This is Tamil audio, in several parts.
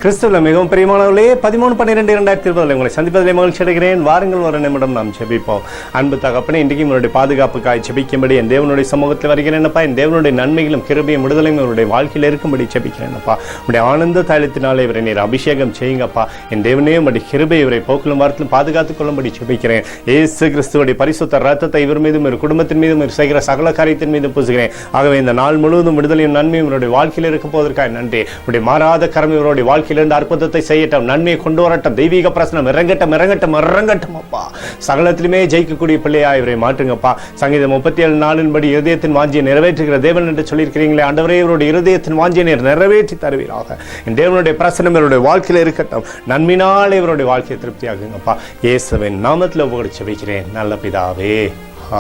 கிறிஸ்துவில் மிகவும் பிரியமானவர்களே, 13/12/2020 உங்களை சந்திப்பதிலே மகிழ்ச்சி அடைகிறேன். வாருங்கள், ஒரு நிமிடம் நாம் ஜெபிப்போம். அன்பு தகப்பனே, இன்றைக்கு என்னுடைய பாதுகாப்புக்காய் ஜெபிக்கும்படி என் தேவனுடைய சமூகத்தில் வருகிறேனப்பா. என் தேவனுடைய நன்மைகளும் கிருபையும் விடுதலையும் அவருடைய வாழ்க்கையில் இருக்கும்படி ஜெபிக்கிறேனப்பா. உடைய ஆனந்த தைலத்தினாலே இவரை நீர் அபிஷேகம் செய்யுங்கப்பா. என் தேவனே உடைய கிருபை இவரை போக்கிலும் வாரத்திலும் பாதுகாத்துக் கொள்ளும்படி ஜெபிக்கிறேன். இயேசு கிறிஸ்துவுடைய பரிசுத்த ரத்தத்தை இவர் மீதும் இவர் குடும்பத்தின் மீதும் இவர் செய்கிற சகல காரியத்தின் மீதும் பூசுகிறேன். ஆகவே இந்த நாள் முழுவதும் விடுதலையும் நன்மையும் இவருடைய வாழ்க்கையில் இருக்க போவதற்காக நன்றி. உடைய மாறாத கரம் இவருடைய வாழ்க்கையில் அற்புதத்தை செய்யட்டும், நன்மையை கொண்டு வரட்டும், தெய்வீக பிரசனம் இறங்கட்டும் அப்பா. சகலத்திலுமே ஜெயிக்கக்கூடிய பிள்ளையா இவரை மாற்றுங்கப்பா. சங்கீதம் 37:4 இருதயத்தின் வாஞ்சியை நிறைவேற்றுகிற தேவன் என்று சொல்லியிருக்கிறீங்களே ஆண்டவரே, இவருடைய இருதயத்தின் வாஞ்சியை நிறைவேற்றி தருவீராக. என் தேவனுடைய பிரசனம் இவருடைய வாழ்க்கையில் இருக்கட்டும், நன்மையினாலே இவருடைய வாழ்க்கையை திருப்தியாகுங்கப்பா. இயேசுவின் நாமத்தில் ஒப்புக்கொடுத்து ஜெபிக்கிறேன் நல்ல பிதாவே,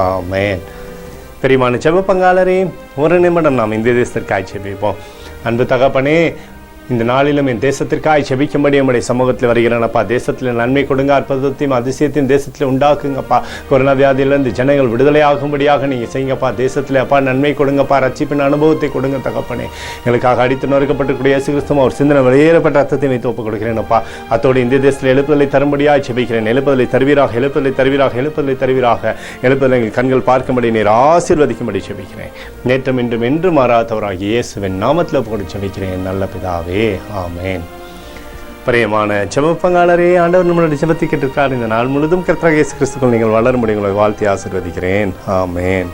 ஆமென். பெரியமான ஜெப பங்காளரே, ஒரு நிமிடம் நாம் இந்த தேசத்திற்காய் ஜெபிப்போம். அன்பு தகப்பனே, இந்த நாளிலும் என் தேசத்திற்காக ஜெபிக்கும்படி நம்முடைய சமூகத்தில் வருகிறேனப்பா. தேசத்தில் நன்மை கொடுங்க, அற்புதத்தையும் அதிசயத்தையும் தேசத்தில் உண்டாக்குங்கப்பா. கொரோனா வியாதியிலிருந்து ஜனங்கள் விடுதலை ஆகும்படியாக நீங்கள் செய்யுங்கப்பா. தேசத்தில் அப்பா நன்மை கொடுங்கப்பா, ரட்சிப்பின் அனுபவத்தை கொடுங்க தகப்பனே. எங்களுக்காக அடித்து நொறுக்கப்பட்டிருக்கூடிய இயேசு கிறிஸ்து அவர் சிந்தனை வெளியேறப்பட்ட ரத்தத்தை வைத்து ஒப்புக் கொடுக்கிறேனப்பா. அத்தோடு இந்த தேசத்தில் எழுப்புதலை தரும்படியாக ஜெபிக்கிறேன். எழுப்புதலை தருவீராக, எழுப்புதலை எங்கள் கண்கள் பார்க்கும்படி நீர் ஆசீர்வதிக்கும்படி ஜெபிக்கிறேன். நேற்றும் இன்றும் என்று மாறாதவராக இயேசுவின் நாமத்தில் ஒப்புக் கொடுத்து ஜெபிக்கிறேன் நல்ல பிதாவே, ஆமென். பிரியமான ஜெப பங்காளரே, ஆண்டவர் நம்மளுடைய ஜெபத்தை கேட்டிருக்கார். இந்த நாள் முழுவதும் கர்த்தராகிய இயேசு கிறிஸ்துவுக்குள் நீங்கள் வளர முடியும். உங்களை வாழ்த்தி ஆசீர்வதிக்கிறேன். ஆமென்.